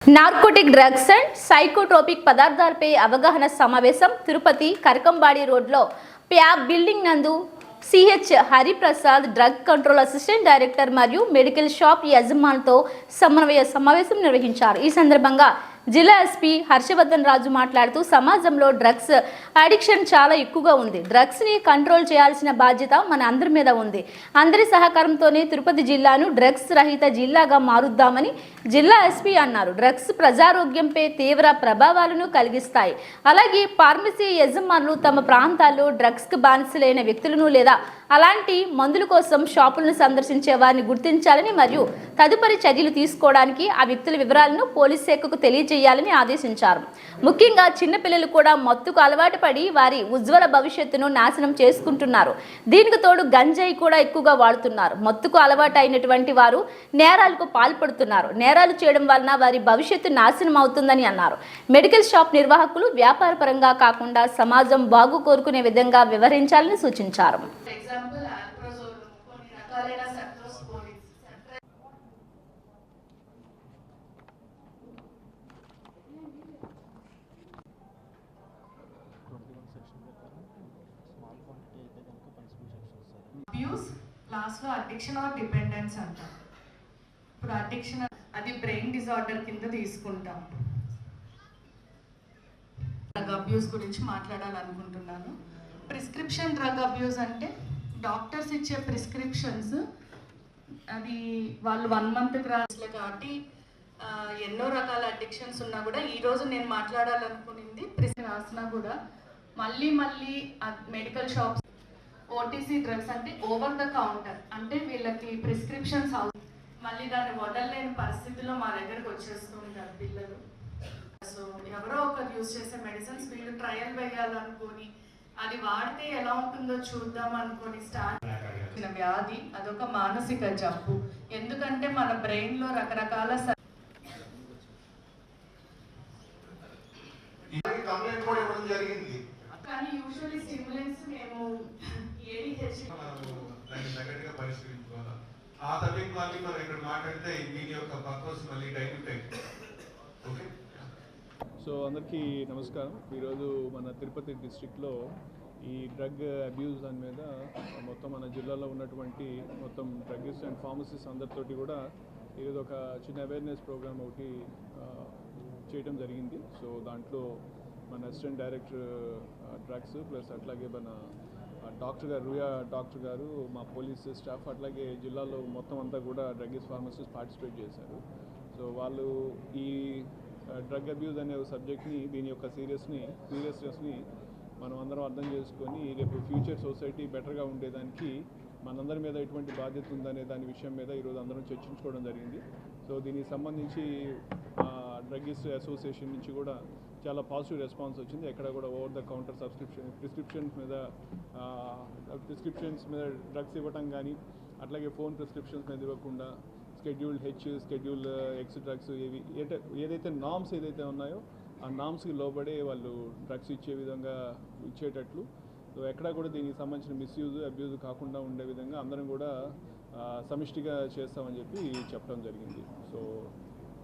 Narcotic drugs and psychotropic పదార్థాలపై అవగాహన సమావేశం తిరుపతి కరకంబాడి రోడ్లో ప్యాబ్ బిల్డింగ్ నందు CH Hariprasad drug control assistant director మరియు మెడికల్ షాప్ యజమానులతో సమన్వయ సమావేశం నిర్వహించారు. ఈ సందర్భంగా జిల్లా ఎస్పీ హర్షవర్ధన్ రాజు మాట్లాడుతూ సమాజంలో డ్రగ్స్ అడిక్షన్ చాలా ఎక్కువగా ఉంది. డ్రగ్స్ ని కంట్రోల్ చేయాల్సిన బాధ్యత మన అందరి మీద ఉంది. అందరి సహకారంతోనే తిరుపతి జిల్లాను డ్రగ్స్ రహిత జిల్లాగా మారుద్దామని జిల్లా ఎస్పీ అన్నారు. డ్రగ్స్ ప్రజారోగ్యంపై తీవ్ర ప్రభావాలను కలిగిస్తాయి. అలాగే ఫార్మసీ యజమానులు తమ ప్రాంతాల్లో డ్రగ్స్ కు బానిసలైన వ్యక్తులను లేదా అలాంటి మందుల కోసం షాపులను సందర్శించే వారిని గుర్తించాలని మరియు తదుపరి చర్యలు తీసుకోవడానికి ఆ వ్యక్తుల వివరాలను పోలీస్ శాఖకు తెలియజేయాలని ఆదేశించారు. ముఖ్యంగా చిన్నపిల్లలు కూడా మత్తుకు అలవాటు పడి వారి ఉజ్వల భవిష్యత్తును నాశనం చేసుకుంటున్నారు. దీనికి తోడు గంజాయి కూడా ఎక్కువగా వాడుతున్నారు. మత్తుకు అలవాటు అయినటువంటి వారు నేరాలకు పాల్పడుతున్నారు. నేరాలు చేయడం వలన వారి భవిష్యత్తు నాశనం అవుతుందని అన్నారు. మెడికల్ షాప్ నిర్వాహకులు వ్యాపార పరంగా కాకుండా సమాజం బాగు కోరుకునే విధంగా వ్యవహరించాలని సూచించారు. అబ్యూస్ లాస్ట్ లో అడిక్షన్ ఆర్ డిపెండెన్స్ అంటాం. ఇప్పుడు అడిక్షన్ అది బ్రెయిన్ డిజార్డర్ కింద తీసుకుంటాం. డ్రగ్ అబ్యూస్ గురించి మాట్లాడాలనుకుంటున్నాను. ప్రిస్క్రిప్షన్ డ్రగ్ అబ్యూస్ అంటే డాక్టర్స్ ఇచ్చే ప్రిస్క్రిప్షన్స్ అది వాళ్ళు 1 month రాసలే కాబట్టి ఎన్నో రకాల అడిక్షన్స్ ఉన్నా కూడా ఈరోజు నేను మాట్లాడాలనుకునింది రాసినా కూడా మళ్ళీ మెడికల్ షాప్స్ ఓటీసీ డ్రగ్స్ అంటే ఓవర్ ద కౌంటర్ అంటే వీళ్ళకి ప్రిస్క్రిప్షన్స్ మళ్ళీ దాన్ని వదలలేని పరిస్థితిలో మా దగ్గరకు వచ్చేస్తూ ఉంటారు పిల్లలు. సో ఎవరో ఒకరు యూజ్ చేసే మెడిసిన్స్ వీళ్ళు ట్రయల్ వేయాలనుకొని అది వాడితే ఎలా ఉంటుందో చూద్దాం అనుకొని స్టార్ట్ చేసిన వ్యాధి అదొక మానసిక జబ్బు. ఎందుకంటే మన బ్రెయిన్ లో రకరకాల కానీ యూజువల్లీ స్టిమ్యులెంట్స్ మేము ఆ సబ్జెక్ట్ మళ్ళీ మనం ఇక్కడ మాట్లాడితే దీని యొక్క పర్పస్ మళ్ళీ డైల్యూట్ అవుతుంది. ఓకే, సో అందరికీ నమస్కారం. ఈరోజు మన తిరుపతి డిస్ట్రిక్ట్లో ఈ డ్రగ్ అబ్యూస్ దాని మీద మొత్తం మన జిల్లాలో ఉన్నటువంటి మొత్తం డ్రగ్గిస్ట్ అండ్ ఫార్మసిస్ట్ అందరితోటి కూడా ఈరోజు ఒక చిన్న అవేర్నెస్ ప్రోగ్రామ్ ఒకటి చేయడం జరిగింది. సో దాంట్లో మన అసిస్టెంట్ డైరెక్టర్ డ్రగ్స్ ప్లస్ అట్లాగే మన డాక్టర్ గారు రుయా డాక్టర్ గారు మా పోలీస్ స్టాఫ్ అట్లాగే జిల్లాలో మొత్తం అంతా కూడా డ్రగ్గిస్ట్ ఫార్మసిస్ట్ పార్టిసిపేట్ చేశారు. సో వాళ్ళు ఈ డ్రగ్ అబ్యూస్ అనే సబ్జెక్ట్ని దీని యొక్క సీరియస్నెస్ని మనం అందరం అర్థం చేసుకొని రేపు ఫ్యూచర్ సొసైటీ బెటర్గా ఉండేదానికి మనందరి మీద ఎటువంటి బాధ్యత ఉందనే దాని విషయం మీద ఈరోజు అందరం చర్చించుకోవడం జరిగింది. సో దీనికి సంబంధించి డ్రగ్గిస్ట్ అసోసియేషన్ నుంచి కూడా చాలా పాజిటివ్ రెస్పాన్స్ వచ్చింది. ఎక్కడ కూడా ఓవర్ ద కౌంటర్ ప్రిస్క్రిప్షన్స్ మీద డ్రగ్స్ ఇవ్వటం కానీ అట్లాగే ఫోన్ ప్రిస్క్రిప్షన్స్ మీద ఇవ్వకుండా schedule H schedule X drugs ఏదైతే నామ్స్ ఏదైతే ఉన్నాయో ఆ నామ్స్కి లోబడే వాళ్ళు డ్రగ్స్ ఇచ్చే విధంగా ఇచ్చేటట్లు. సో ఎక్కడా కూడా దీనికి సంబంధించిన మిస్యూజ్ అబ్యూజ్ కాకుండా ఉండే విధంగా అందరం కూడా సమిష్టిగా చేస్తామని చెప్పి చెప్పడం జరిగింది. సో